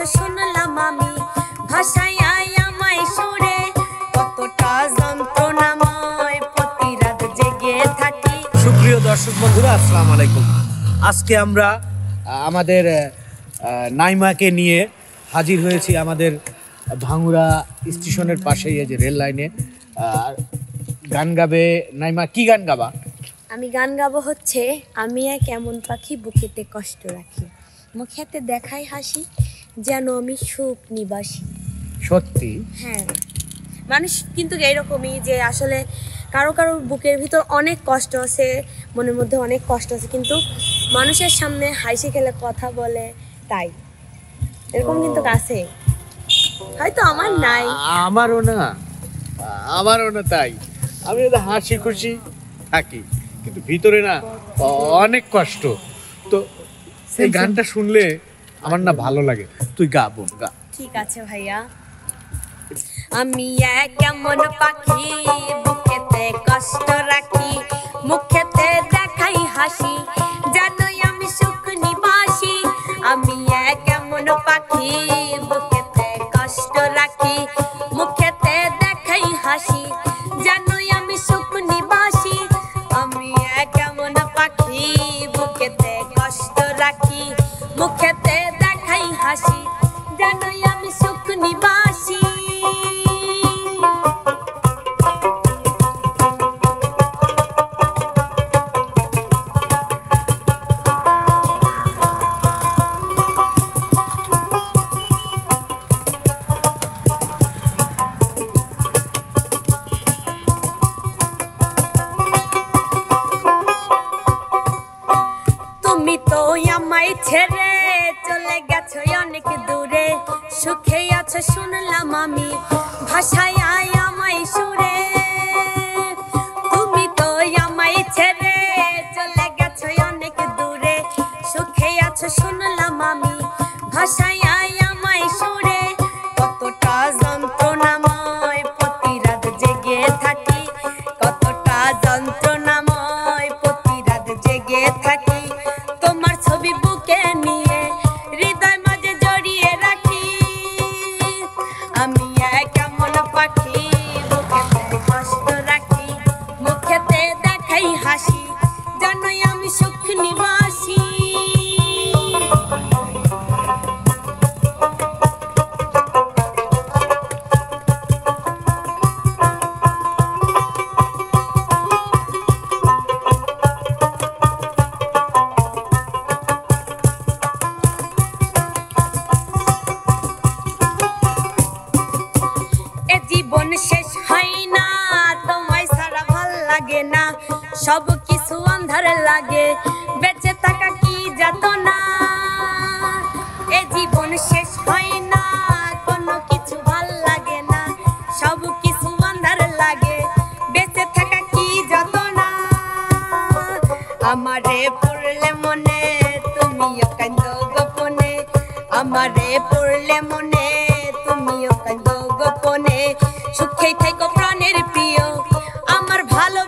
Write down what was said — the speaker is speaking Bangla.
আছো শুনলাম আমি ভাষায় আমায় সুরে কতটা যন্ত্রণাময় প্রতি রাত জেগে থাকি। সুপ্রিয় দর্শক বন্ধুরা, আসসালামু আলাইকুম। আজকে আমরা আমাদের নাইমাকে নিয়ে হাজির হয়েছি আমাদের ভাঙ্গুড়া স্টেশনের পাশেই, এই যে রেল লাইনে। গান গাবে নাইমা। কি গান গাবা? আমি গান গাবো হচ্ছে আমি এক এমন পাখি বুকেতে কষ্ট রাখি, মুখেতে দেখাই হাসি, যেন আমি সুখ নিবাসী। সত্যি? হ্যাঁ, মানুষ কিন্তু এইরকমই যে আসলে কারো কারো বুকের ভিতর অনেক কষ্ট আছে, মনের মধ্যে অনেক কষ্ট আছে, কিন্তু মানুষের সামনে হাসি খেলে কথা বলে, তাই এরকম কিন্তু আছে। হয়তো আমার নাই। আমারও না তাই। আমি হাসি খুশি থাকি, কিন্তু ভিতরে না অনেক কষ্ট। তো এই গানটা শুনলে আমার না ভালো লাগে। তুই গা বোন, গা। ঠিক আছে ভাইয়া। আমি এক এমন পাখি বুকেতে কষ্ট রাখি, মুখেতে দেখাই হাসি, জানোই আমি সুখ নিবাসী। আমি এক এমন পাখি বুকেতে কষ্ট রাখি, মুখেতে দেখাই হাসি, জানোই আমি সুখ নিবাসী। আমি এক এমন পাখি বুকেতে কষ্ট রাখি, মুখেতে দেখাই হাসি, জানোই আমি সুখ নিবাসী। তুমি তো আমায় ছেড়ে চলে গেছো অনেক দূরে, সুখে আছো শুনলাম আমি ভাষায় আমায় সুরে। তুমি তো আমায় ছেড়ে চলে গেছো অনেক দূরে, সুখে আছো শুনলাম আমি ভাষায় আমায় সুরে। কতটা যন্ত্রণাময় প্রতি রাত জেগে থাকি, কতটা যন্ত্রণাময় প্রতি রাত জেগে থাকি। তোমার ছবি বুকে নিয়ে হৃদয় মাঝে জড়িয়ে রাখি। আমি এক এমন পাখি বুকেতে কষ্ট রাখি, মুখেতে দেখাই হাসি, জানোই আমি সুখ নিবাসী। জীবন শেষ হয় না, তোমায় ছাড়া ভাল লাগে না, সব কিছু অন্ধার লাগে, বেঁচে থাকা কি যাতনা। এ জীবন শেষ হয় না, কোনো কিছু ভাল লাগে না, সব কিছু অন্ধার লাগে, বেঁচে থাকা কি যাতনা। আমারে পড়লে মনে তুমিও কাঁদো গোপনে, আমারে পড়লে মনে তুমিও কাঁদো গোপনে, সুখেই থেকো প্রাণের প্রিয় আমার ভালো।